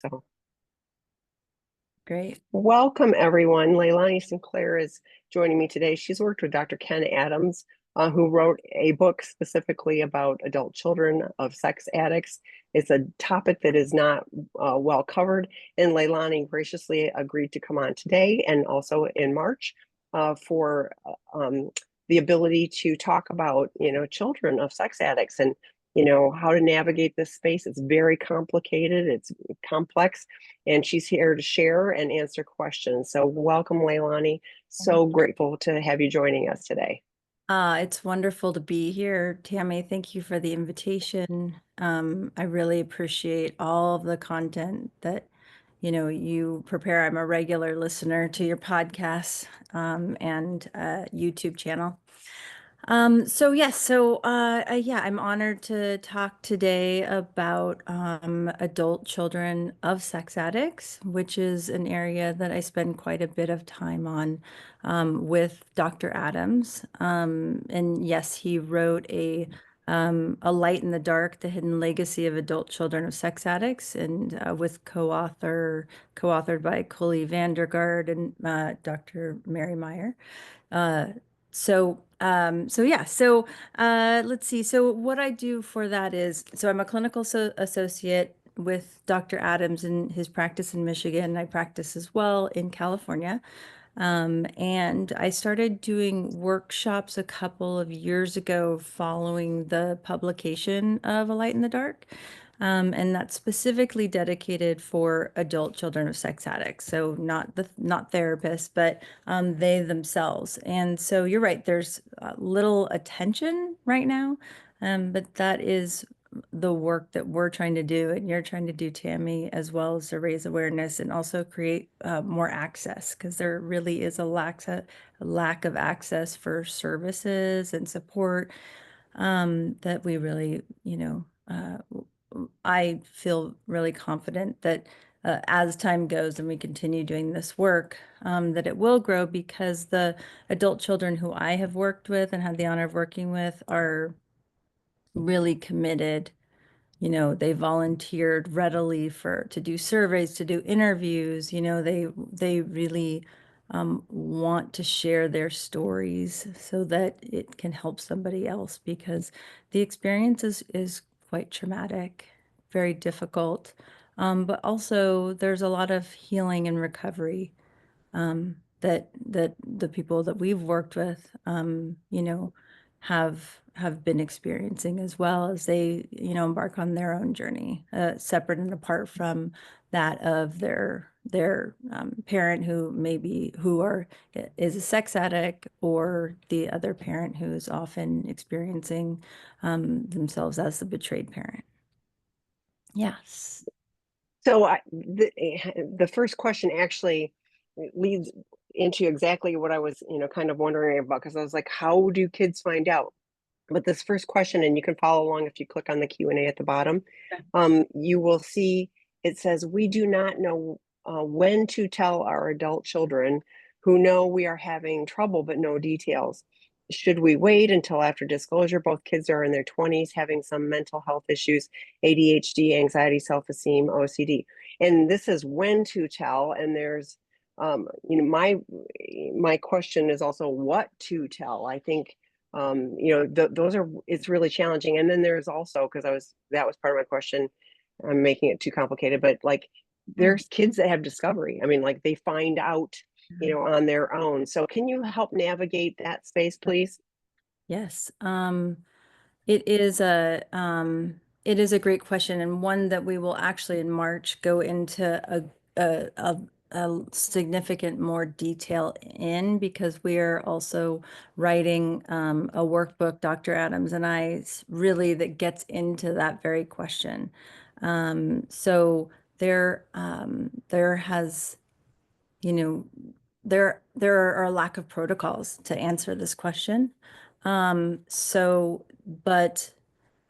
So, Great. welcome everyone. Leilani Sinclair is joining me today. She's worked with Dr. Ken Adams, who wrote a book specifically about adult children of sex addicts. It's a topic that is not well covered, and Leilani graciously agreed to come on today and also in March for the ability to talk about, children of sex addicts and how to navigate this space. It's very complicated. It's complex, and she's here to share and answer questions. So welcome, Leilani. So grateful to have you joining us today. It's wonderful to be here, Tammy. Thank you for the invitation. I really appreciate all of the content that, you prepare. I'm a regular listener to your podcast, and YouTube channel. Yeah, I'm honored to talk today about adult children of sex addicts, which is an area that I spend quite a bit of time on with Dr. Adams. And yes, he wrote a Light in the Dark: The Hidden Legacy of Adult Children of Sex Addicts, and with co-authored by Cully Vandergaard and Dr. Mary Meyer. Uh, let's see. So what I do for that is, so I'm a clinical associate with Dr. Adams in his practice in Michigan. I practice as well in California. And I started doing workshops a couple of years ago following the publication of A Light in the Dark. And that's specifically dedicated for adult children of sex addicts. So not therapists, but they themselves. And so you're right, there's little attention right now, but that is the work that we're trying to do and you're trying to do, Tammy, as well, as to raise awareness and also create more access, because there really is a lack of access for services and support, that we really, I feel really confident that as time goes and we continue doing this work, that it will grow, because the adult children who I have worked with and had the honor of working with are really committed. They volunteered readily to do surveys, to do interviews. They really want to share their stories so that it can help somebody else, because the experience is quite traumatic, very difficult. But also there's a lot of healing and recovery that the people that we've worked with, have been experiencing, as well as they, embark on their own journey, separate and apart from that of their parent who is a sex addict, or the other parent who is often experiencing themselves as the betrayed parent. Yes. So the first question actually leads into exactly what I was, kind of wondering about, because I was like, how do kids find out? But this first question, and you can follow along if you click on the Q&A at the bottom, you will see it says, we do not know when to tell our adult children who know we are having trouble, but no details. Should we wait until after disclosure? Both kids are in their 20s, having some mental health issues, ADHD, anxiety, self-esteem, OCD. And this is when to tell. And there's, my question is also what to tell. I think those are, it's really challenging. And then there's also, because that was part of my question, I'm making it too complicated, but like there's kids that have discovery. I mean, like they find out, on their own. So can you help navigate that space, please? Yes. It is a great question, and one that we will actually in March go into a significant more detail in, because we are also writing a workbook, Dr. Adams and I, really, that gets into that very question. So there has, you know, there are a lack of protocols to answer this question. But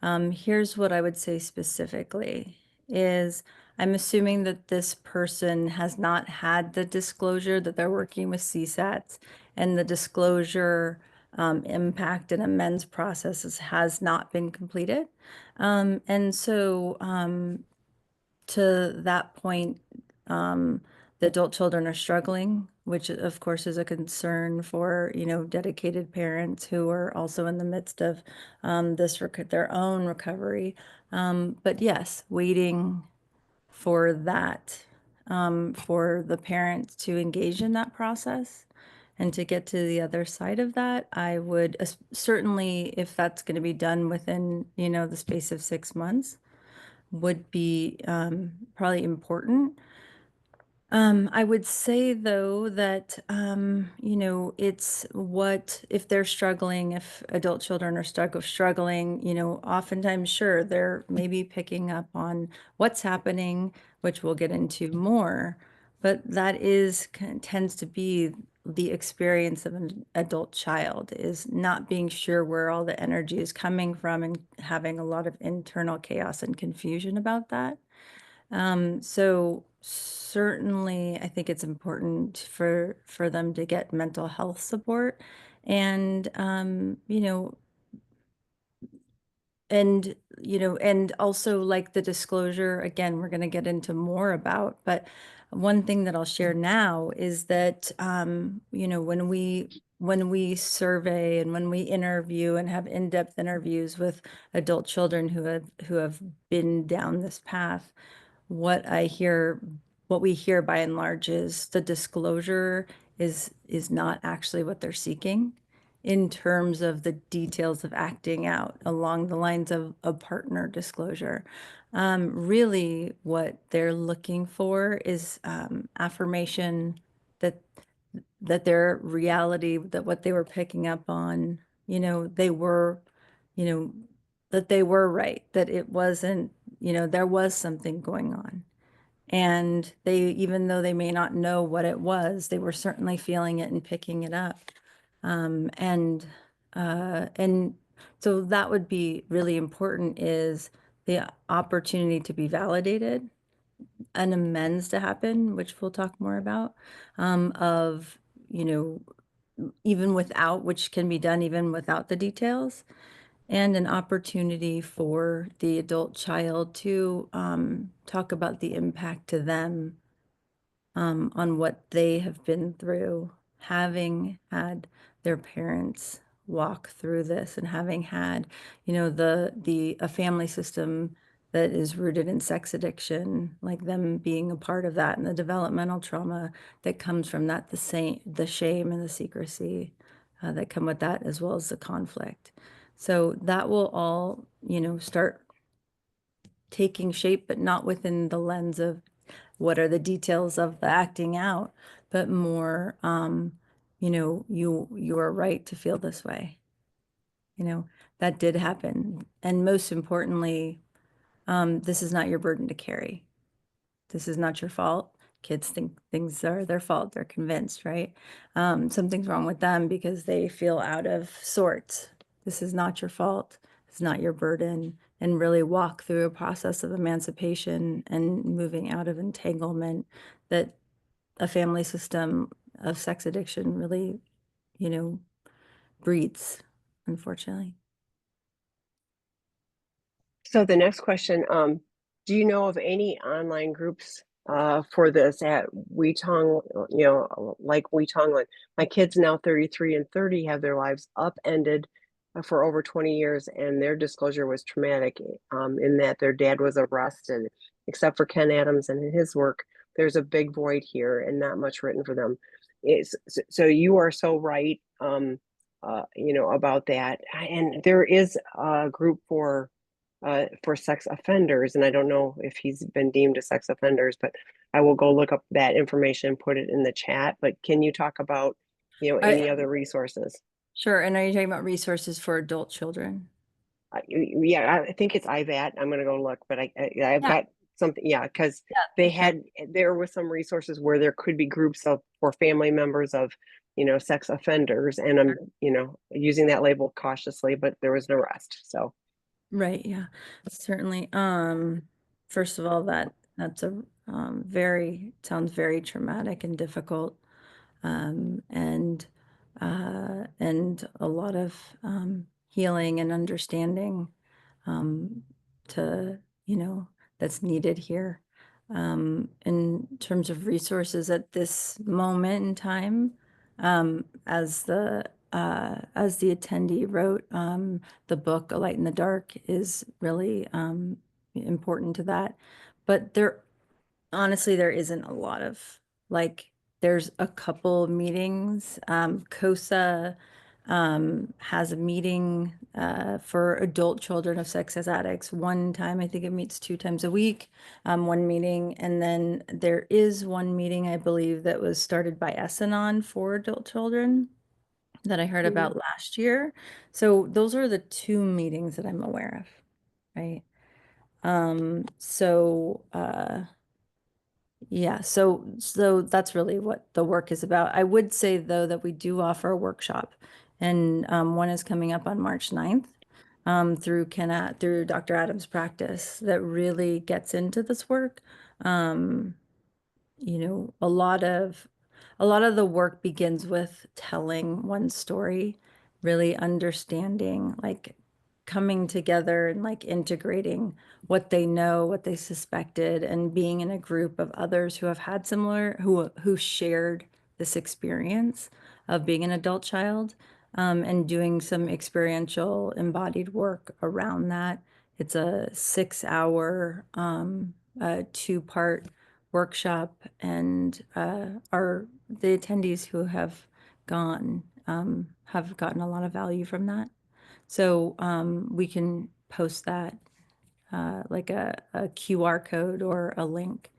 here's what I would say specifically is, I'm assuming that this person has not had the disclosure, that they're working with CSATs, and the disclosure impact and amends processes has not been completed. And so to that point, the adult children are struggling, which of course is a concern for, dedicated parents who are also in the midst of their own recovery. But yes, waiting for that, for the parents to engage in that process and to get to the other side of that, I would certainly, if that's going to be done within, the space of 6 months, would be probably important. I would say though that, it's what if they're struggling, if adult children are struggling, oftentimes, sure, they're maybe picking up on what's happening, which we'll get into more, but that tends to be the experience of an adult child is not being sure where all the energy is coming from and having a lot of internal chaos and confusion about that. So certainly I think it's important for them to get mental health support and and and also like the disclosure again we're going to get into more about, but one thing that I'll share now is that when we survey and when we interview and have in-depth interviews with adult children who have been down this path, what I hear, what we hear by and large is the disclosure is not actually what they're seeking in terms of the details of acting out along the lines of a partner disclosure. Really, what they're looking for is affirmation that their reality, that what they were picking up on, they were, you know, that they were right, that it wasn't, there was something going on. And even though they may not know what it was, they were certainly feeling it and picking it up. And so that would be really important is the opportunity to be validated, an amends to happen, which we'll talk more about, of, you know, even without, which can be done even without the details, and an opportunity for the adult child to talk about the impact to them on what they have been through, having had their parents walk through this and having had, the a family system that is rooted in sex addiction, like them being a part of that and the developmental trauma that comes from that, the shame and the secrecy that come with that, as well as the conflict. So that will all, start taking shape, but not within the lens of what are the details of the acting out, but more, you are right to feel this way. That did happen. And most importantly, this is not your burden to carry. This is not your fault. Kids think things are their fault. They're convinced, right? Something's wrong with them because they feel out of sorts. This is not your fault. It's not your burden. And really walk through a process of emancipation and moving out of entanglement that a family system of sex addiction really, you know, breeds, unfortunately. So the next question, do you know of any online groups for this at Weetong, like Weetong, like my kids now 33 and 30 have their lives upended for over 20 years, and their disclosure was traumatic in that their dad was arrested. Except for Ken Adams and his work, there's a big void here and not much written for them. So you are so right, about that. And there is a group for sex offenders, and I don't know if he's been deemed a sex offenders, but I will go look up that information and put it in the chat. But can you talk about, any other resources? Sure. And are you talking about resources for adult children? Yeah, I think it's IVAT. I'm gonna go look, but I've Yeah, got something. Yeah, because sure. there was some resources where there could be groups of for family members of, sex offenders, and I'm, using that label cautiously, but there was an arrest. So Right, yeah, certainly. First of all, that's a very sounds very traumatic and difficult, and a lot of healing and understanding um, to that's needed here. in terms of resources at this moment in time. As the attendee wrote, the book A Light in the Dark is really important to that. But there honestly, there isn't a lot of like, there's a couple meetings. COSA has a meeting for adult children of sex as addicts one time. I think it meets 2 times a week, one meeting. And then there is one meeting, I believe, that was started by Essanon for adult children that I heard Mhm. about last year. So those are the two meetings that I'm aware of, right? Yeah, so that's really what the work is about. I would say though that we do offer a workshop, and one is coming up on March 9th through Dr. Adams' practice that really gets into this work. Um, a lot of the work begins with telling one story, really understanding, like coming together and like integrating what they know, what they suspected, and being in a group of others who have had similar, who shared this experience of being an adult child, and doing some experiential embodied work around that. It's a 6 hour, two-part workshop, and the attendees who have gone have gotten a lot of value from that. So we can post that like a QR code or a link.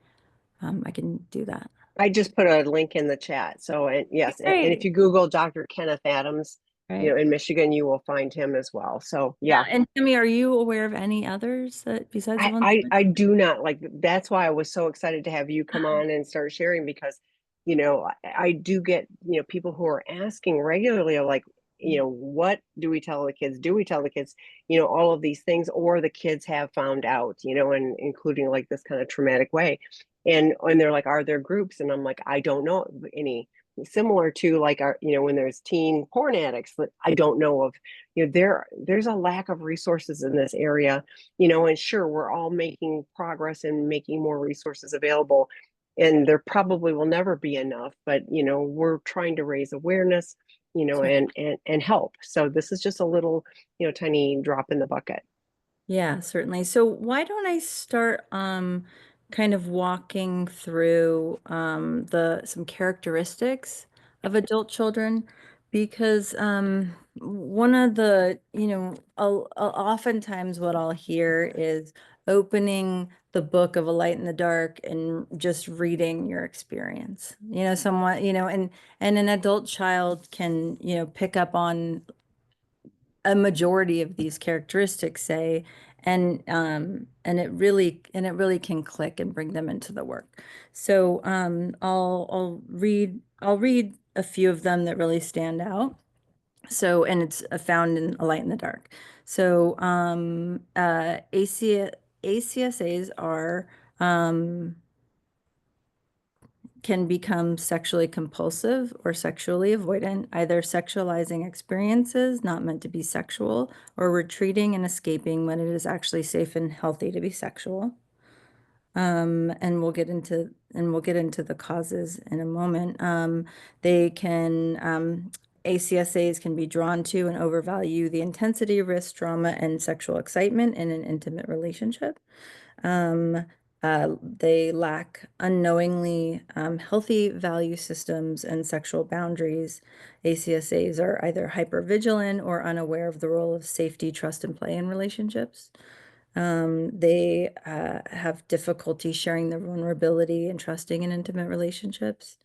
I can do that. I just put a link in the chat. So, and yes, and if Great. you Google Dr. Kenneth Adams, Right. in Michigan, you will find him as well. So, Yeah. yeah, And Timmy, are you aware of any others that besides the ones I I do not like, that's why I was so excited to have you come mentioned? on and start sharing because, I do get, people who are asking regularly are like, what do we tell the kids? Do we tell the kids, all of these things, or the kids have found out, and including like this kind of traumatic way. And they're like, are there groups? And I'm like, I don't know any, similar to like our, when there's teen porn addicts that I don't know of, there's a lack of resources in this area, and sure, we're all making progress and making more resources available. And there probably will never be enough, but we're trying to raise awareness, and help. So this is just a little, tiny drop in the bucket. Yeah, certainly. So why don't I start kind of walking through the some characteristics of adult children, because one of the, oftentimes what I'll hear is opening the book of A Light in the Dark and just reading your experience. Someone, and an adult child can, pick up on a majority of these characteristics, say, and it really can click and bring them into the work. So I'll read a few of them that really stand out. So, and it's found in A Light in the Dark. So ACSAs are can become sexually compulsive or sexually avoidant, either sexualizing experiences not meant to be sexual or retreating and escaping when it is actually safe and healthy to be sexual. And we'll get into the causes in a moment. They can ACSAs can be drawn to and overvalue the intensity, risk, drama, and sexual excitement in an intimate relationship. Um, they lack unknowingly healthy value systems and sexual boundaries. ACSAs are either hypervigilant or unaware of the role of safety, trust, and play in relationships. They have difficulty sharing their vulnerability and trusting in intimate relationships.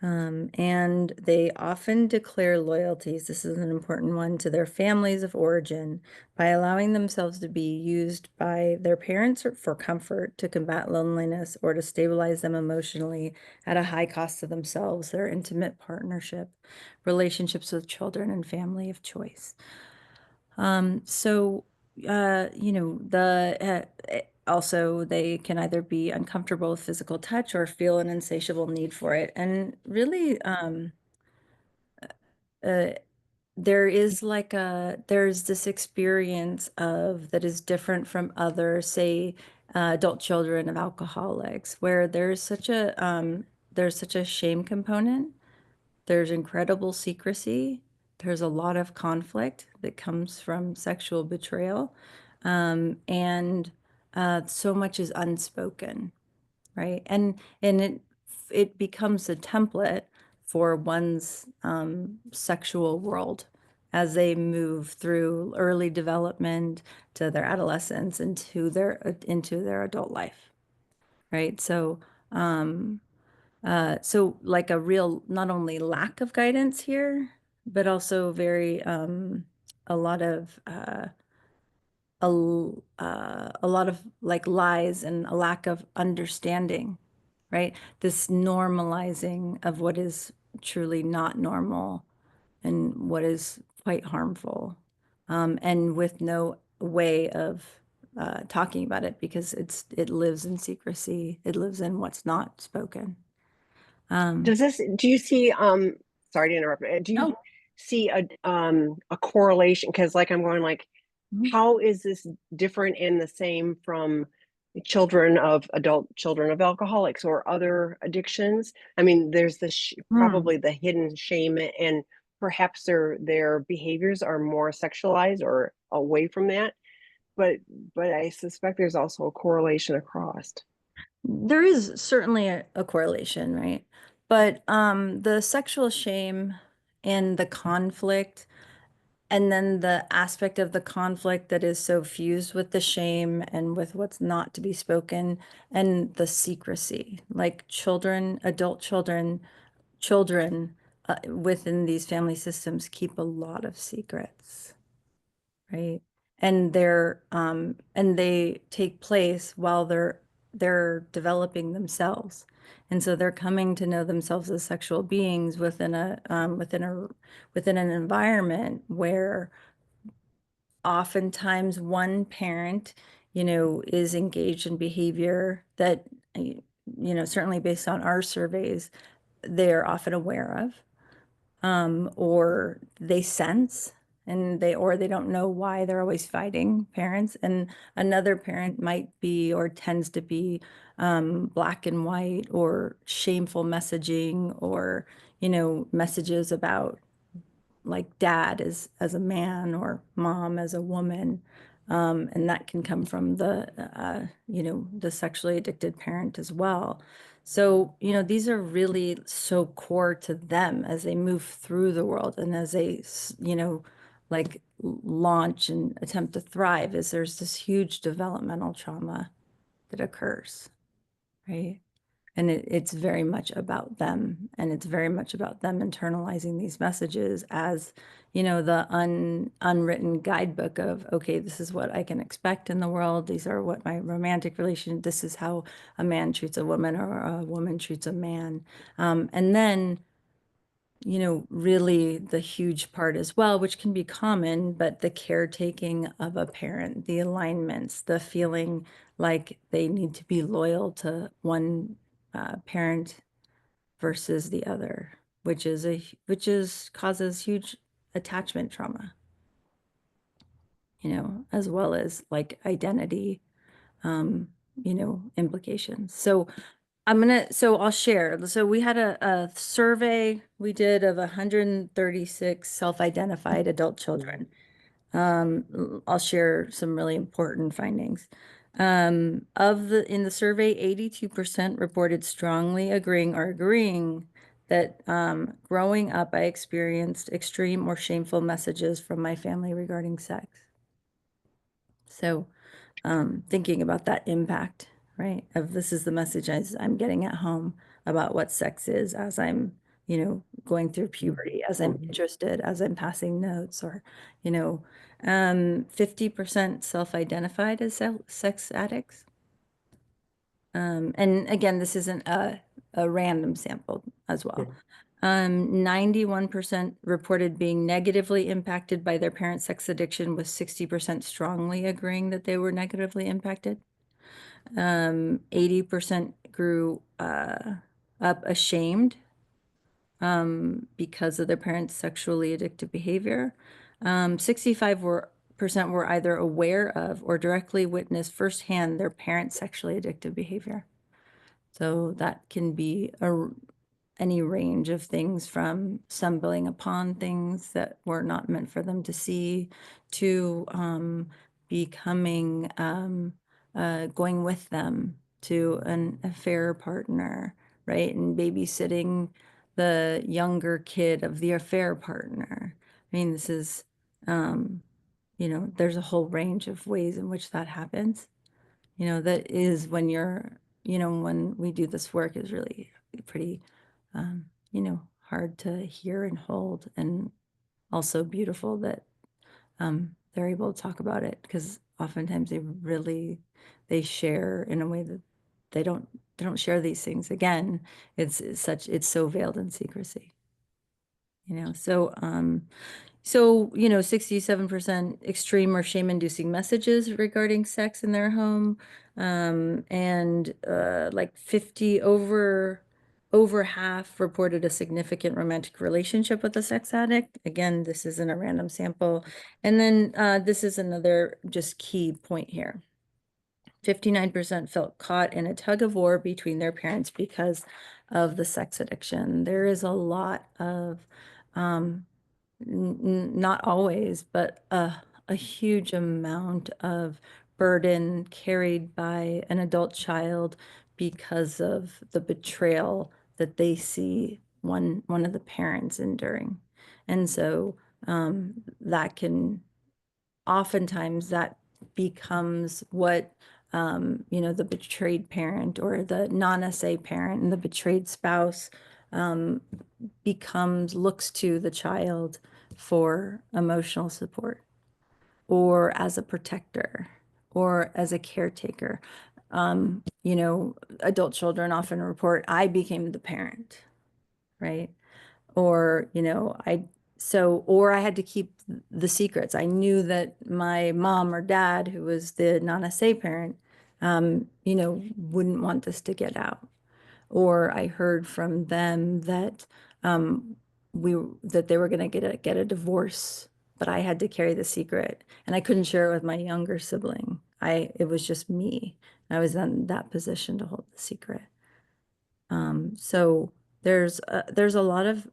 And they often declare loyalties, this is an important one, to their families of origin by allowing themselves to be used by their parents for comfort, to combat loneliness, or to stabilize them emotionally at a high cost to themselves, their intimate partnership, relationships with children, and family of choice. So, also they can either be uncomfortable with physical touch or feel an insatiable need for it. And really, uh, there's this experience of that is different from others, say adult children of alcoholics, where there's such a shame component. There's incredible secrecy. There's a lot of conflict that comes from sexual betrayal, and so much is unspoken, right? And it becomes a template for one's sexual world as they move through early development to their adolescence into their adult life, right? So like a real not only lack of guidance here, but also very a lot of a lot of like lies and a lack of understanding, right? This normalizing of what is truly not normal and what is quite harmful, and with no way of talking about it because it lives in secrecy. It lives in what's not spoken. Um, Do you see, sorry to interrupt, do you no. see a correlation? Because like I'm going like, Mhm. how is this different and the same from adult children of alcoholics or other addictions? I mean, there's the Hmm. probably the hidden shame, and perhaps their behaviors are more sexualized or away from that. But but I suspect there's also a correlation across. There is certainly a correlation, right? But the sexual shame and the conflict, and then the aspect of the conflict that is so fused with the shame and with what's not to be spoken, and the secrecy, like children within these family systems keep a lot of secrets, right? And they take place while they're developing themselves. And so they're coming to know themselves as sexual beings within an environment where oftentimes one parent, is engaged in behavior that, certainly based on our surveys, they're often aware of, or they sense, and they don't know why they're always fighting parents. And another parent might be or tends to be black and white or shameful messaging, or messages about like dad as a man or mom as a woman. And that can come from the sexually addicted parent as well. So, these are really so core to them as they move through the world and as they, like launch and attempt to thrive, is there's this huge developmental trauma that occurs, right? And it's very much about them. And it's very much about them internalizing these messages as, the unwritten guidebook of, okay, this is what I can expect in the world. These are what my romantic relation, this is how a man treats a woman or a woman treats a man. And then, really the huge part as well, which can be common, but the caretaking of a parent, the alignments, the feeling like they need to be loyal to one parent versus the other, which is causes huge attachment trauma, as well as like identity, implications. So I'll share. So we had a survey we did of 136 self-identified adult children. I'll share some really important findings. In the survey, 82% reported strongly agreeing that growing up, I experienced extreme or shameful messages from my family regarding sex. So, thinking about that impact, right, of this is the message I'm getting at home about what sex is as I'm, going through puberty, as I'm interested, as I'm passing notes, or, 50% self-identified as sex addicts. And again, this isn't a random sample as well. 91% reported being negatively impacted by their parents' sex addiction, with 60% strongly agreeing that they were negatively impacted. 80% grew up ashamed because of their parents' sexually addictive behavior. 65 were percent were either aware of or directly witnessed firsthand their parents' sexually addictive behavior. So that can be any range of things from stumbling upon things that were not meant for them to see to becoming going with them to an affair partner, right? And babysitting the younger kid of the affair partner. I mean, this is, there's a whole range of ways in which that happens. That is when when we do this work is really pretty, hard to hear and hold, and also beautiful that they're able to talk about it because oftentimes they share in a way that they don't share these things. Again, it's so veiled in secrecy, so 67% extreme or shame-inducing messages regarding sex in their home, and like 50 over half reported a significant romantic relationship with a sex addict. Again, this isn't a random sample. And then this is another just key point here. 59% felt caught in a tug of war between their parents because of the sex addiction. There is a lot of not always, but a huge amount of burden carried by an adult child because of the betrayal that they see one of the parents enduring. And so that can oftentimes that becomes what the betrayed parent or the non-SA parent and the betrayed spouse looks to the child for emotional support or as a protector or as a caretaker. Adult children often report, I became the parent, right? Or, or I had to keep the secrets. I knew that my mom or dad, who was the non-SA parent, wouldn't want this to get out. Or I heard from them that that they were going to get a divorce, but I had to carry the secret, and I couldn't share it with my younger sibling. It was just me. I was in that position to hold the secret. So there's a lot of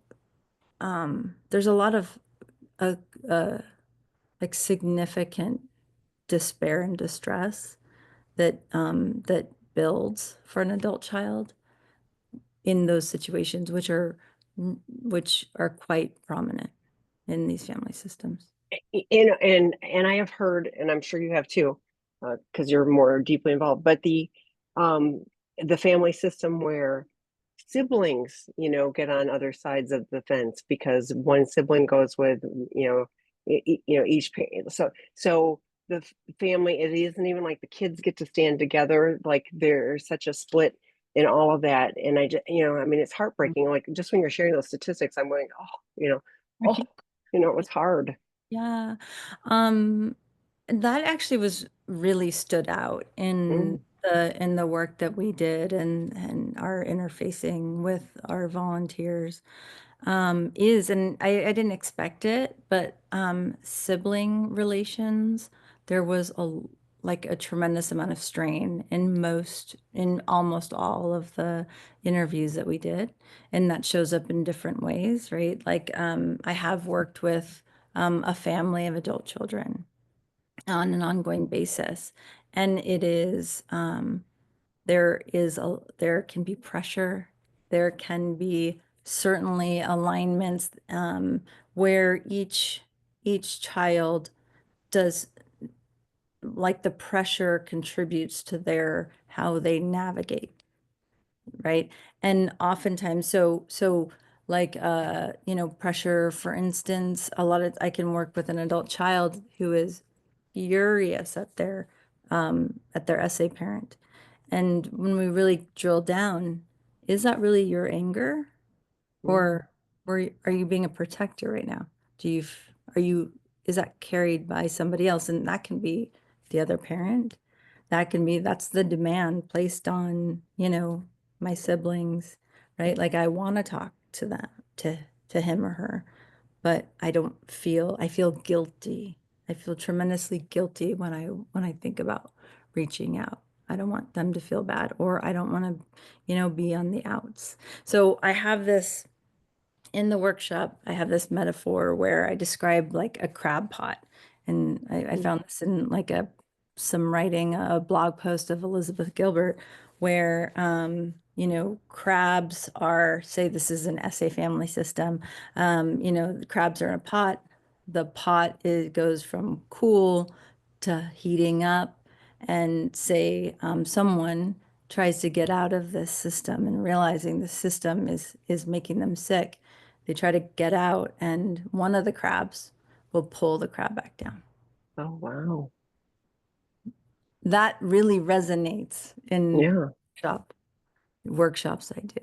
uh, uh, like significant despair and distress that builds for an adult child in those situations, which are quite prominent in these family systems. And I have heard, and I'm sure you have too, because you're more deeply involved, but the family system where siblings, get on other sides of the fence because one sibling goes with, each parent. So the family, it isn't even like the kids get to stand together. Like there's such a split in all of that. And I just, I mean, it's heartbreaking. Like just when you're sharing those statistics, I'm going, oh, oh, it was hard. Yeah. Um, that actually was really stood out Mm. in the work that we did and our interfacing with our volunteers. And I didn't expect it, but sibling relations, there was a tremendous amount of strain in almost all of the interviews that we did. And that shows up in different ways, right? Like I have worked with a family of adult children on an ongoing basis. And there can be pressure. There can be certainly alignments where each child does, like, the pressure contributes to their how they navigate, right? And oftentimes, so like pressure, for instance, I can work with an adult child who is furious at their SA parent. And when we really drill down, is that really your anger? Mm. Or are you being a protector right now? Do you, are you, is that carried by somebody else? And that can be the other parent. That's the demand placed on, my siblings, right? Like I want to talk to him or her, but I feel guilty I feel tremendously guilty when I think about reaching out. I don't want them to feel bad, or I don't want to, be on the outs. So I have this in the workshop, I have this metaphor where I describe like a crab pot. And I Mm. found this in like some writing, a blog post of Elizabeth Gilbert, where, crabs are, say this is an essay family system, the crabs are in a pot. The pot goes from cool to heating up. And say someone tries to get out of this system and realizing the system is making them sick, they try to get out, and one of the crabs will pull the crab back down. Oh, wow. That really resonates in Yeah. shop workshops I do,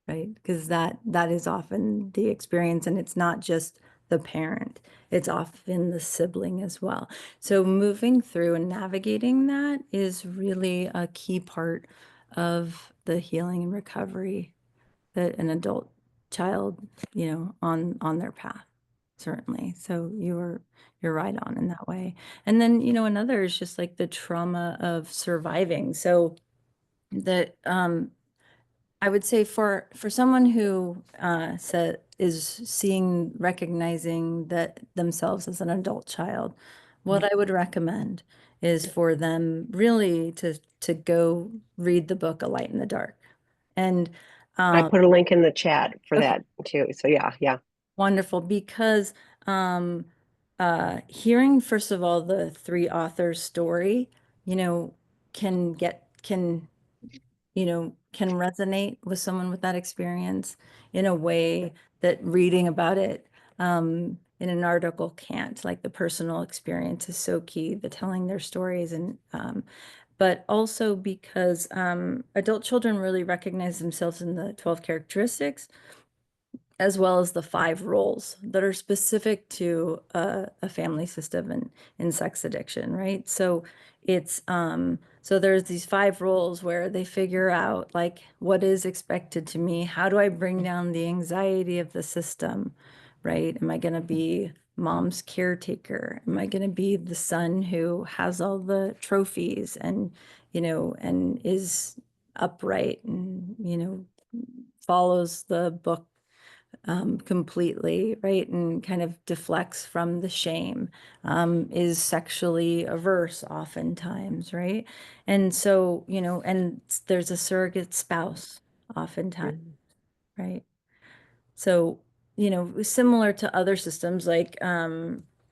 right? Because that is often the experience, and it's not just the parent, it's often the sibling as well. So moving through and navigating that is really a key part of the healing and recovery that an adult child, on their path, certainly. So you're right on in that way. And then, another is just like the trauma of surviving. So that I would say for someone who is recognizing that themselves as an adult child, what I would recommend is for them really to go read the book A Light in the Dark. And I um, put a link in the chat for okay, that too. So yeah, yeah. wonderful, because um, hearing first of all the three authors' story, you know, can resonate with someone with that experience in a way that reading about it in an article can't. Like the personal experience is so key, the telling their stories, and but also because adult children really recognize themselves in the 12 characteristics, as well as the 5 roles that are specific to a family system in sex addiction, right? So so there's these 5 roles where they figure out like what is expected to me, how do I bring down the anxiety of the system, right? Am I going to be mom's caretaker? Am I going to be the son who has all the trophies and and is upright and follows the book completely, right? And kind of deflects from the shame, is sexually averse oftentimes, right? And so, and there's a surrogate spouse oftentimes, Mm, right? So, similar to other systems like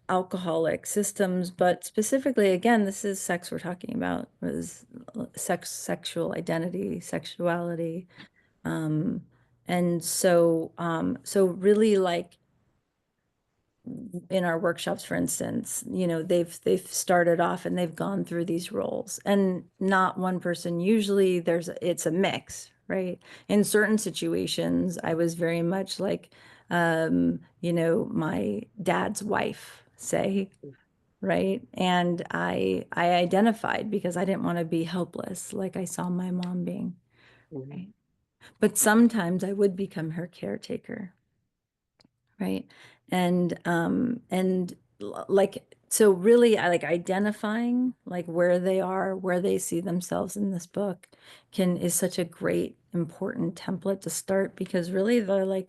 alcoholic systems, but specifically, again, this is sex we're talking about, is sexual identity, sexuality. Um, and so really like in our workshops, for instance, they've started off and they've gone through these roles, and not one person, usually it's a mix, right? In certain situations, I was very much like, my dad's wife, say, right? And I identified because I didn't want to be helpless like I saw my mom being, mm, right? But sometimes I would become her caretaker, right? Like, so really I like identifying like where they are, where they see themselves in this book is such a great important template to start, because really the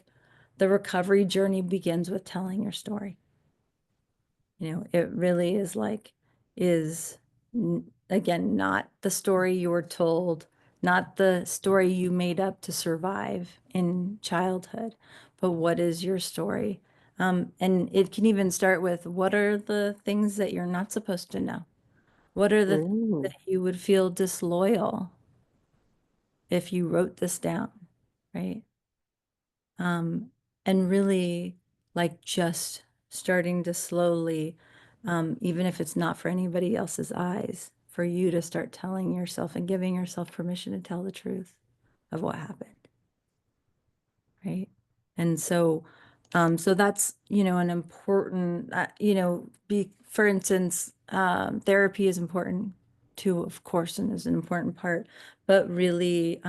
recovery journey begins with telling your story. It really is like, is again, not the story you were told, not the story you made up to survive in childhood, but what is your story? And it can even start with, what are the things that you're not supposed to know? What are the things mm, that you would feel disloyal if you wrote this down, right? um, and really like just starting to slowly, even if it's not for anybody else's eyes, for you to start telling yourself and giving yourself permission to tell the truth of what happened, right? And so that's, an important, for instance, therapy is important too, of course, and is an important part, but really,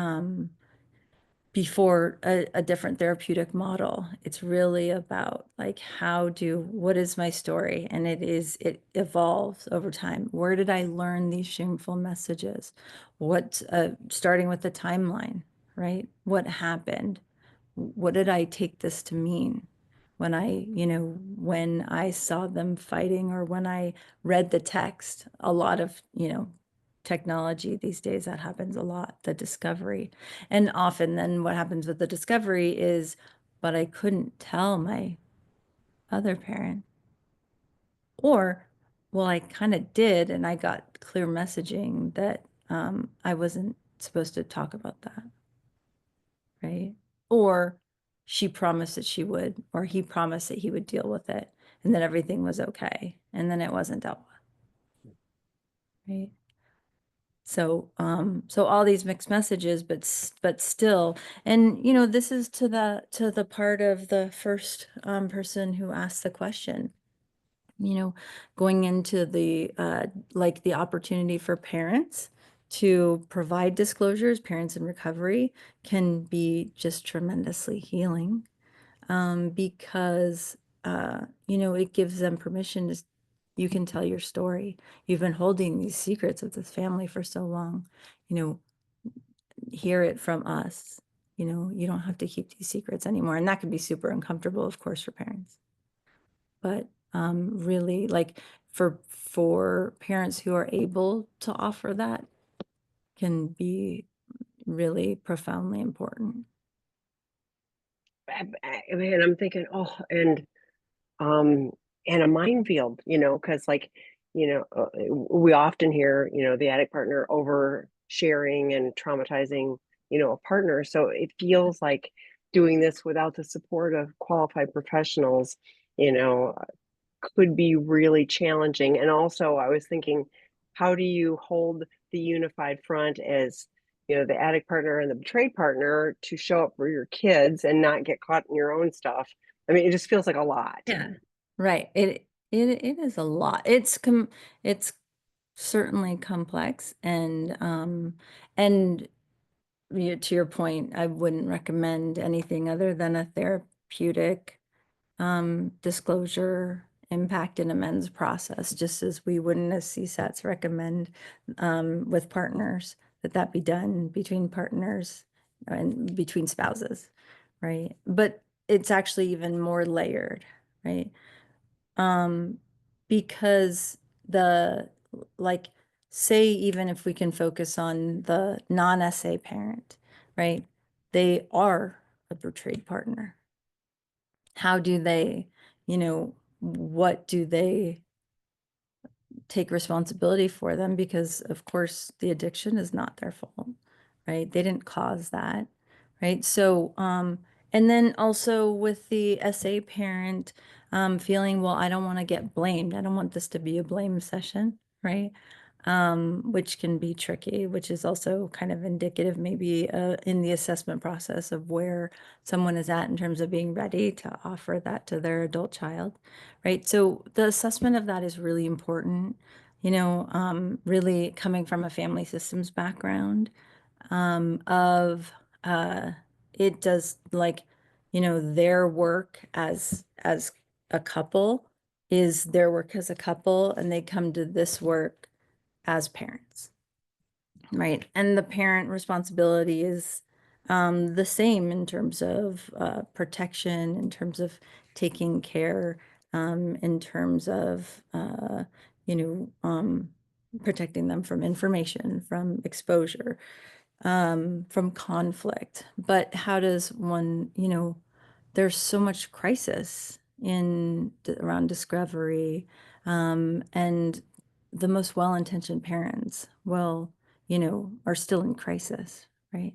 before a different therapeutic model. It's really about like what is my story? And it evolves over time. Where did I learn these shameful messages? Starting with the timeline, right? What happened? What did I take this to mean? When I saw them fighting or when I read the text, a lot of, technology these days, that happens a lot, the discovery. And often then what happens with the discovery is, but I couldn't tell my other parent. Or, well, I kind of did, and I got clear messaging that I wasn't supposed to talk about that, right? Or she promised that she would, or he promised that he would deal with it, and that everything was okay, and then it wasn't dealt with, right? So all these mixed messages, but still, and this is to the part of the first person who asked the question, going into the like the opportunity for parents to provide disclosures, parents in recovery can be just tremendously healing, because it gives them permission to, you can tell your story. You've been holding these secrets of this family for so long, you know, hear it from us. You don't have to keep these secrets anymore. And that can be super uncomfortable, of course, for parents. But really, like for parents who are able to offer that, can be really profoundly important. Man, I'm thinking, oh, um, and a minefield, because like, we often hear, the addict partner oversharing and traumatizing, a partner. So it feels like doing this without the support of qualified professionals, you know, could be really challenging. And also, I was thinking, how do you hold the unified front as, the addict partner and the betrayed partner to show up for your kids and not get caught in your own stuff? I mean, it just feels like a lot. Yeah. Right. It is a lot. It's certainly complex, and to your point, I wouldn't recommend anything other than a therapeutic disclosure impact and amends process, just as we wouldn't as CSATs recommend with partners that be done between partners and between spouses, right? But it's actually even more layered, right? Um, because the like say even if we can focus on the non-SA parent, right? They are a betrayed partner. How do they, what do they take responsibility for them? Because of course the addiction is not their fault, right? They didn't cause that, right? So, and then also with the SA parent, feeling, well, I don't want to get blamed. I don't want this to be a blame session, right? Which can be tricky, which is also kind of indicative maybe in the assessment process of where someone is at in terms of being ready to offer that to their adult child, right? So the assessment of that is really important, really coming from a family systems background, of uh, it does like, their work as a couple is their work as a couple, and they come to this work as parents, right? And the parent responsibility is the same in terms of protection, in terms of taking care, in terms of, you know, um, protecting them from information, from exposure, from conflict. But how does one, there's so much crisis around discovery, and the most well-intentioned parents are still in crisis, right?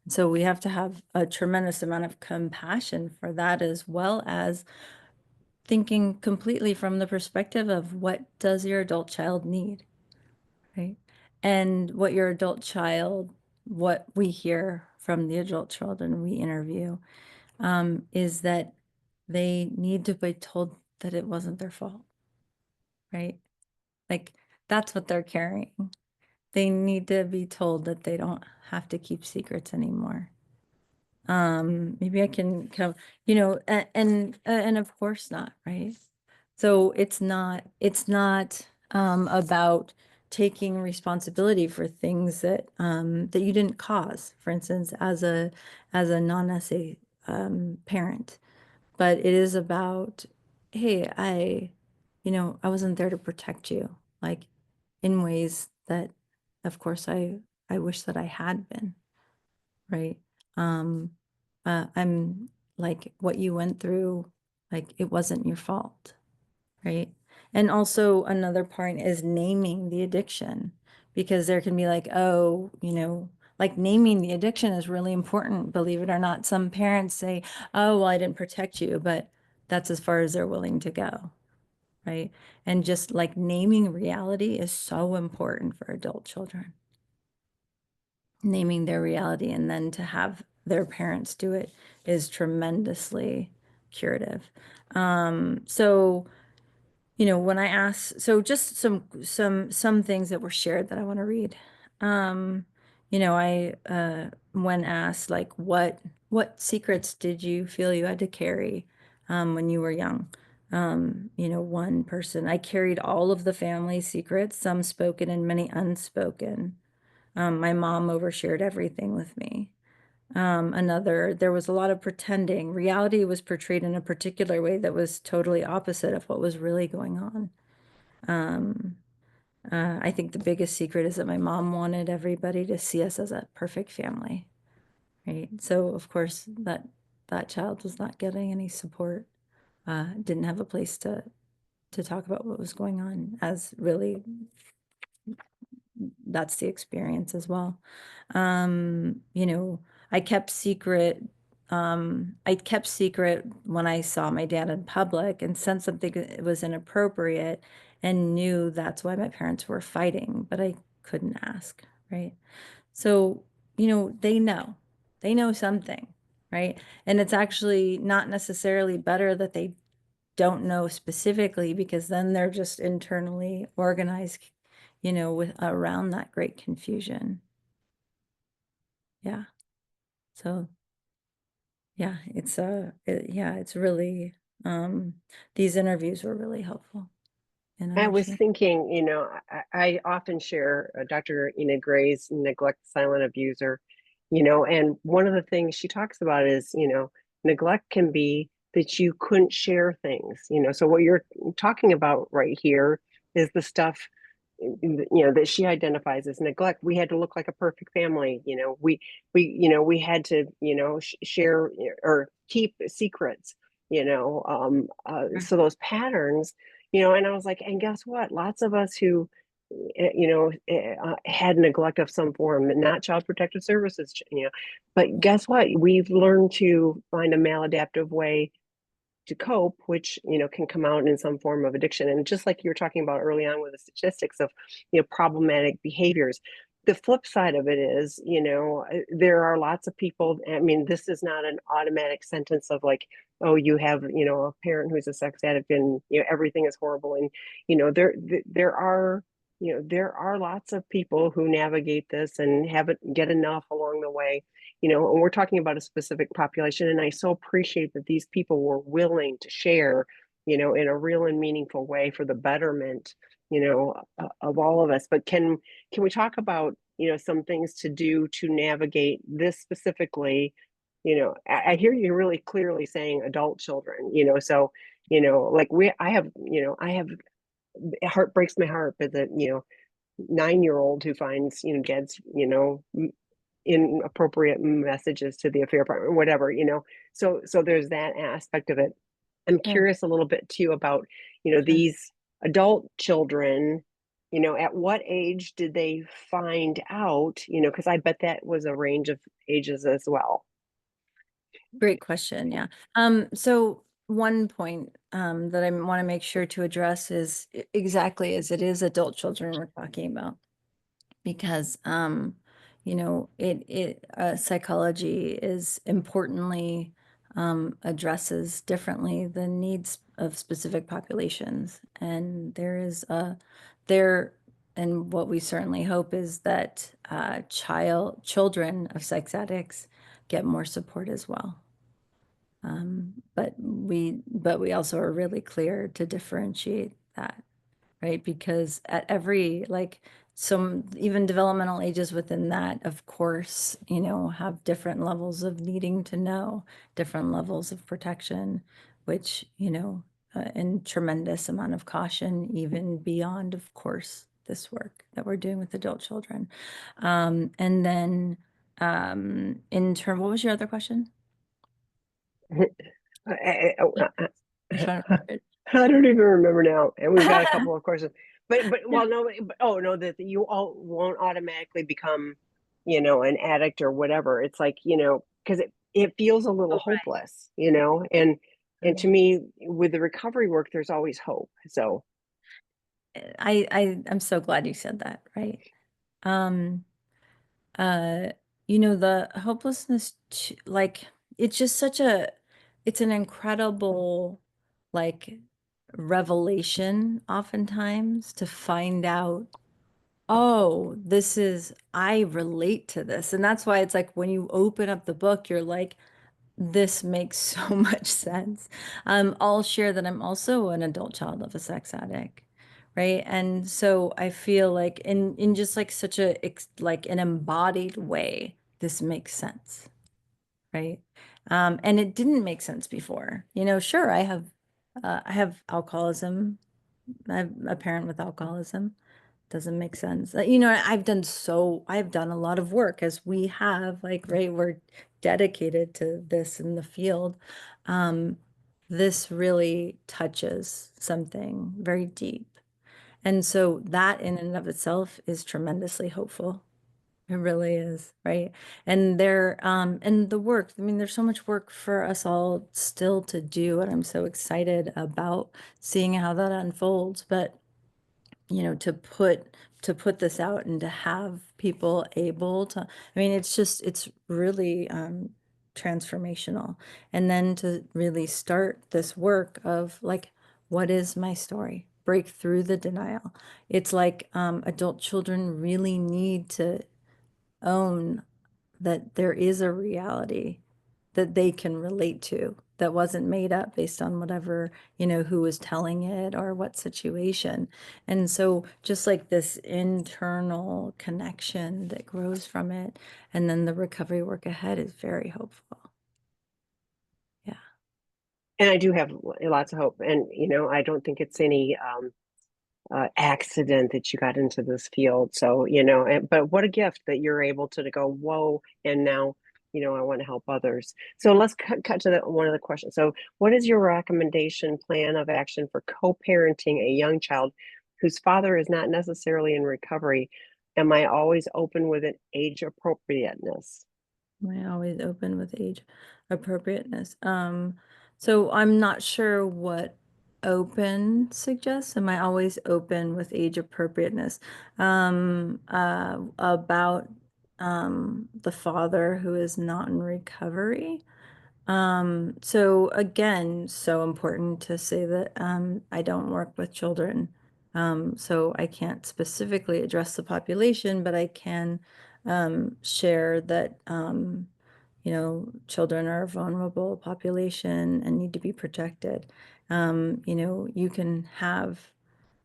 So we have to have a tremendous amount of compassion for that, as well as thinking completely from the perspective of what does your adult child need, right? And what we hear from the adult children we interview, is that they need to be told that it wasn't their fault, right? Like that's what they're carrying. They need to be told that they don't have to keep secrets anymore. Maybe I can come, and of course not, right? So it's not about taking responsibility for things that you didn't cause, for instance, as a non-essay parent. But it is about, hey, I wasn't there to protect you, like in ways that, of course, I wish that I had been, right? Um, I'm like what you went through, like it wasn't your fault, right? And also another point is naming the addiction, because there can be like, oh, like naming the addiction is really important, believe it or not. Some parents say, oh, well, I didn't protect you, but that's as far as they're willing to go, right? And just like naming reality is so important for adult children, naming their reality, and then to have their parents do it is tremendously curative. So when I asked, so just some things that were shared that I want to read. I when asked like what secrets did you feel you had to carry when you were young? One person, I carried all of the family secrets, some spoken and many unspoken. My mom overshared everything with me. Another, there was a lot of pretending. Reality was portrayed in a particular way that was totally opposite of what was really going on. Um, I think the biggest secret is that my mom wanted everybody to see us as a perfect family, right? So of course that child was not getting any support, didn't have a place to talk about what was going on, as really that's the experience as well. Um, you know, I kept secret. I kept secret when I saw my dad in public and sensed something was inappropriate and knew that's why my parents were fighting, but I couldn't ask, right? So, they know something, right? And it's actually not necessarily better that they don't know specifically, because then they're just internally organized, with around that great confusion. Yeah. So yeah, it's really these interviews were really helpful in I was understanding. thinking, I often share Dr. Ina Gray's Neglect Silent Abuser, and one of the things she talks about is, neglect can be that you couldn't share things, so what you're talking about right here is the stuff, that she identifies as neglect. We had to look like a perfect family, we had to, share or keep secrets, so those patterns, and I was like, and guess what? Lots of us who, had neglect of some form, not child protective services, but guess what? We've learned to find a maladaptive way to cope, which, can come out in some form of addiction. And just like you were talking about early on with the statistics of, problematic behaviors, the flip side of it is, there are lots of people. I mean, this is not an automatic sentence of like, oh, you have, a parent who's a sex addict and, everything is horrible. And, there are, there are lots of people who navigate this and haven't get enough along the way, and we're talking about a specific population. And I so appreciate that these people were willing to share, in a real and meaningful way for the betterment, of all of us. But can we talk about, some things to do to navigate this specifically? I hear you really clearly saying adult children, so, like I have, it heart breaks my heart, but that, 9-year-old who finds, gets, inappropriate messages to the affair partner, whatever, so there's that aspect of it. I'm Yeah. curious a little bit too about, Sure. these adult children, at what age did they find out, because I bet that was a range of ages as well. Great question. Yeah. So one point that I want to make sure to address is exactly as it is adult children we're talking about, because psychology is importantly addresses differently the needs of specific populations, and there and what we certainly hope is that children of sex addicts get more support as well. But we also are really clear to differentiate that, right? Because at every, like, some even developmental ages within that, of course, have different levels of needing to know, different levels of protection, which, and tremendous amount of caution, even beyond, of course, this work that we're doing with adult children. And then what was your other question? I, I'm trying to I, remember it. I don't even remember now. And we've got a couple of questions, but well, no, but, oh no, that you all won't automatically become, an addict or whatever. It's like, because it feels a little Oh, hopeless, and to right. me, with the recovery work, there's always hope. So I'm so glad you said that, right? Um, uh, the hopelessness, like, it's just it's an incredible, like, revelation oftentimes to find out, oh, I relate to this. And that's why it's like when you open up the book, you're like, this makes so much sense. I'll share that I'm also an adult child of a sex addict, right? And so I feel like in just like such like an embodied way, this makes sense, right? And it didn't make sense before. Sure, I have alcoholism. I'm a parent with alcoholism. Doesn't make sense. I've done a lot of work, as we have, like, right, we're dedicated to this in the field. Um, this really touches something very deep. And so that in and of itself is tremendously hopeful. It really is, right? And the work, I mean, there's so much work for us all still to do, and I'm so excited about seeing how that unfolds. But to put this out and to have people able to, I mean, it's really transformational. And then to really start this work of, like, what is my story? Break through the denial. It's like adult children really need to own that there is a reality that they can relate to, that wasn't made up based on whatever, who was telling it or what situation. And so just like this internal connection that grows from it, and then the recovery work ahead is very hopeful. Yeah. and I do have lots of hope, and I don't think it's any accident that you got into this field. So, but what a gift that you're able to go, whoa, and now, I want to help others. So let's cut to one of the questions. So, what is your recommendation plan of action for co-parenting a young child whose father is not necessarily in recovery? Am I always open with an age appropriateness? Am I always open with age appropriateness? So I'm not sure what open suggests. Am I always open with age appropriateness? About the father who is not in recovery. So again, so important to say that I don't work with children. So I can't specifically address the population, but I can share that children are a vulnerable population and need to be protected.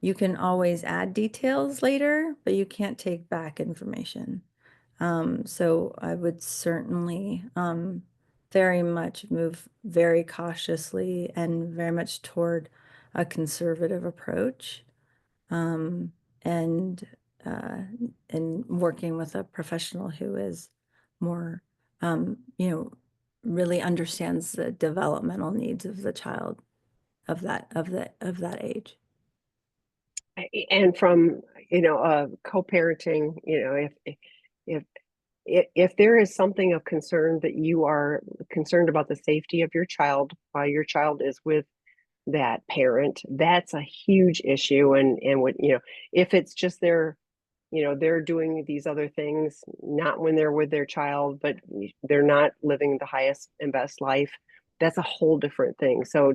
You can always add details later, but you can't take back information. So I would certainly very much move very cautiously and very much toward a conservative approach, um, and uh, and working with a professional who is more, um, you know, really understands the developmental needs of the child of that age. And from co-parenting, if if there is something of concern that you are concerned about the safety of your child while your child is with that parent, that's a huge issue. And what, if it's just they're doing these other things, not when they're with their child, but they're not living the highest and best life. That's a whole different thing. So,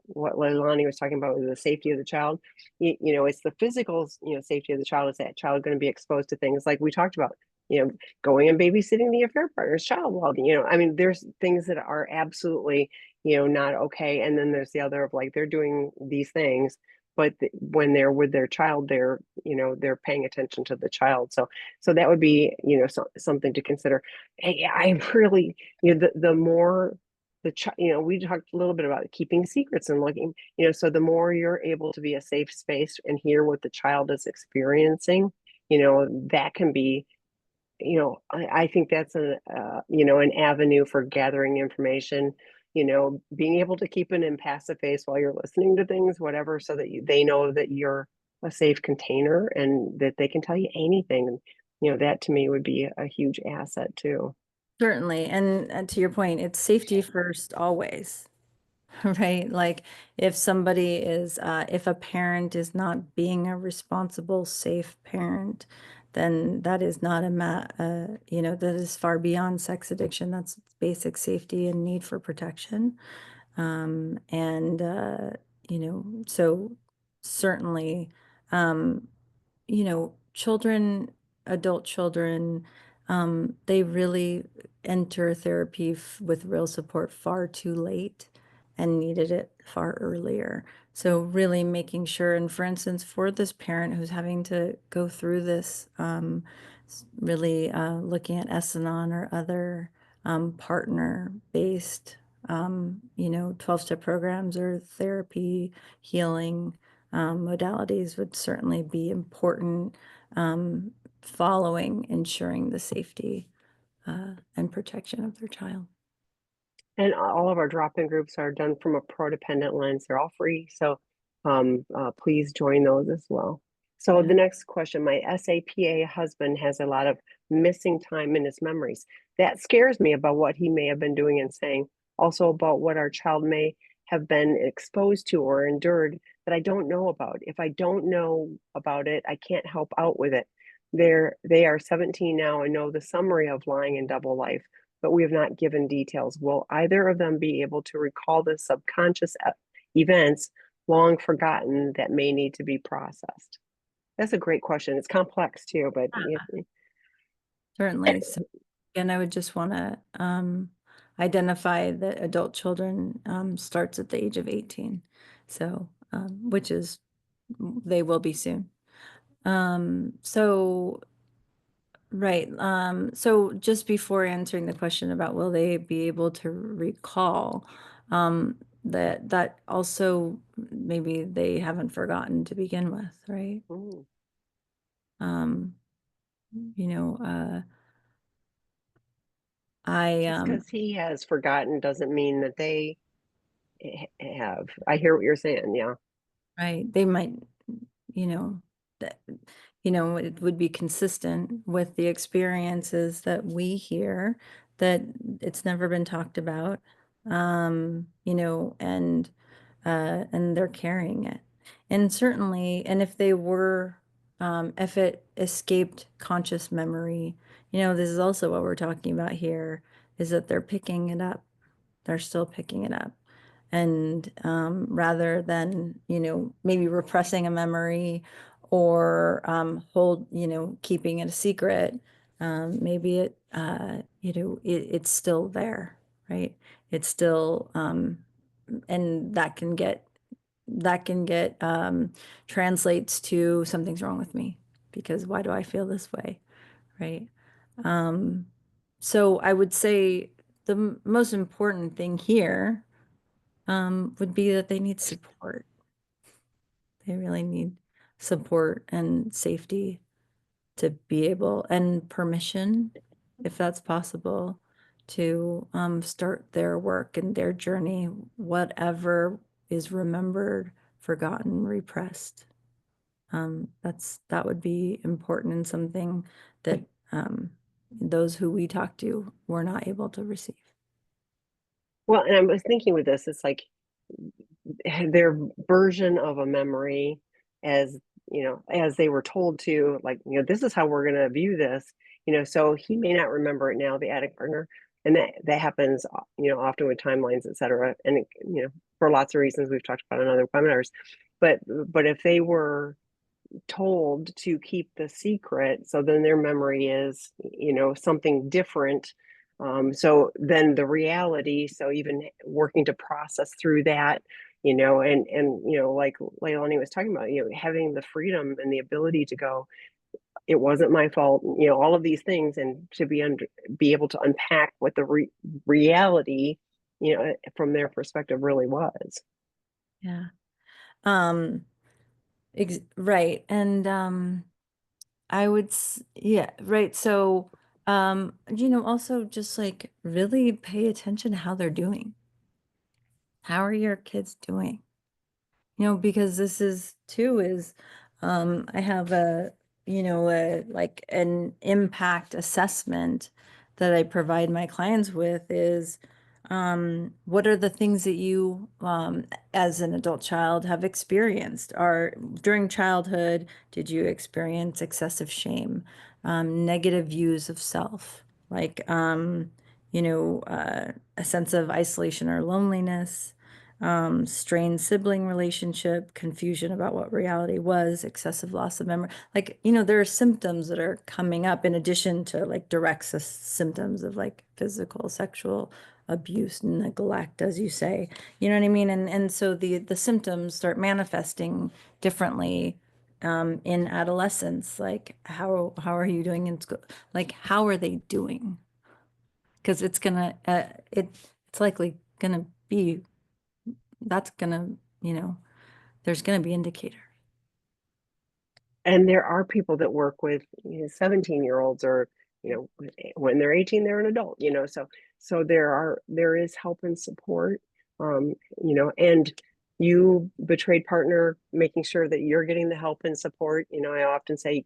what Leilani was talking about with the safety of the child, it's the physical, safety of the child. Is that child going to be exposed to things like we talked about, going and babysitting the affair partner's child. Well, I mean, there's things that are absolutely, not okay. And then there's the other of like, they're doing these things, but when they're with their child, they're paying attention to the child. So that would be, something to consider. I really, the more we talked a little bit about keeping secrets and looking, so the more you're able to be a safe space and hear what the child is experiencing, that can be, I think that's an avenue for gathering information, being able to keep an impassive face while you're listening to things, whatever, so that they know that you're a safe container and that they can tell you anything. That to me would be a huge asset too. Certainly. And to your point, it's safety first always. Right? Like if a parent is not being a responsible, safe parent, then that is not that is far beyond sex addiction. That's basic safety and need for protection. And so certainly, um, adult children, they really enter therapy with real support far too late and needed it far earlier. So really making sure, and for instance, for this parent who's having to go through this, really looking at Essanon or other partner-based, 12-step programs or therapy, healing modalities would certainly be important, following ensuring the safety and protection of their child. And all of our drop-in groups are done from a pro-dependent lens. They're all free. So please join those as well. So Yeah. the next question, my SAPA husband has a lot of missing time in his memories. That scares me about what he may have been doing and saying, also about what our child may have been exposed to or endured that I don't know about. If I don't know about it, I can't help out with it. They are 17 now and know the summary of lying and double life, but we have not given details. Will either of them be able to recall the subconscious events long forgotten that may need to be processed? That's a great question. It's complex too, but Certainly. So, and I would just want to identify that adult children starts at the age of 18. So, which is, they will be soon. So right. So just before answering the question about will they be able to recall, that also maybe they haven't forgotten to begin with, right? mm, Um, you know, I just because he has forgotten doesn't mean that they have. I hear what you're saying. Yeah. right, they might, you know, that it would be consistent with the experiences that we hear, that it's never been talked about, and they're carrying it. And certainly, and if it escaped conscious memory, this is also what we're talking about here, is that they're picking it up. They're still picking it up. And rather than, maybe repressing a memory or keeping it a secret, maybe it's still there, right? It's still, and that can get translates to something's wrong with me, because why do I feel this way, right? Um, so I would say the most important thing here would be that they need support. They really need support and safety to be able, and permission, if that's possible, to start their work and their journey, whatever is remembered, forgotten, repressed. That would be important, and something that those who we talk to were not able to receive. Well, and I was thinking with this, it's like their version of a memory, as as they were told to, like, this is how we're going to view this, so he may not remember it now, the addict partner, and that happens, often with timelines, etc. And for lots of reasons we've talked about in other webinars, but if they were told to keep the secret. So then their memory is, something different. So then the reality, so even working to process through that, like Leilani was talking about, having the freedom and the ability to go, it wasn't my fault, all of these things, and to be able to unpack what the reality, from their perspective really was. Yeah. Um, right. And yeah, right. So, also just like really pay attention to how they're doing. How are your kids doing? Because this is too is I have like an impact assessment that I provide my clients with is what are the things that you as an adult child have experienced? Are during childhood, did you experience excessive shame, negative views of self, like a sense of isolation or loneliness? Strained sibling relationship, confusion about what reality was, excessive loss of memory. Like, there are symptoms that are coming up in addition to like direct symptoms of like physical, sexual abuse, neglect, as you say. You know what I mean? And so the symptoms start manifesting differently in adolescence. Like how are you doing in school? Like how are they doing? Because it's likely gonna be that's gonna, there's gonna be indicator. And there are people that work with 17-year-olds, or when they're 18 they're an adult, so there is help and support, and you betrayed partner, making sure that you're getting the help and support. I often say,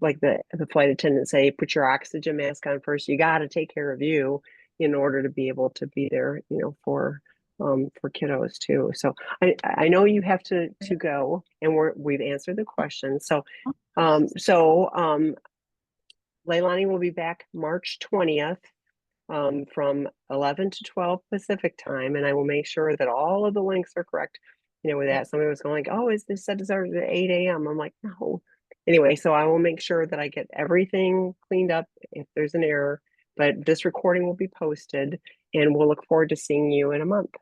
like the flight attendant say, put your oxygen mask on first. You got to take care of you in order to be able to be there, for kiddos too. So I know you have to go, and we've answered the question. So Leilani will be back March 20th, from 11 to 12 Pacific time, and I will make sure that all of the links are correct. With that, somebody was going like, "Oh, is this said to start at 8 a.m.?" I'm like, "No." Anyway, so I will make sure that I get everything cleaned up if there's an error. But this recording will be posted, and we'll look forward to seeing you in a month.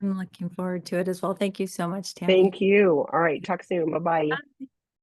I'm looking forward to it as well. Thank you so much, Tammy. Thank you. All right, talk soon. Bye bye.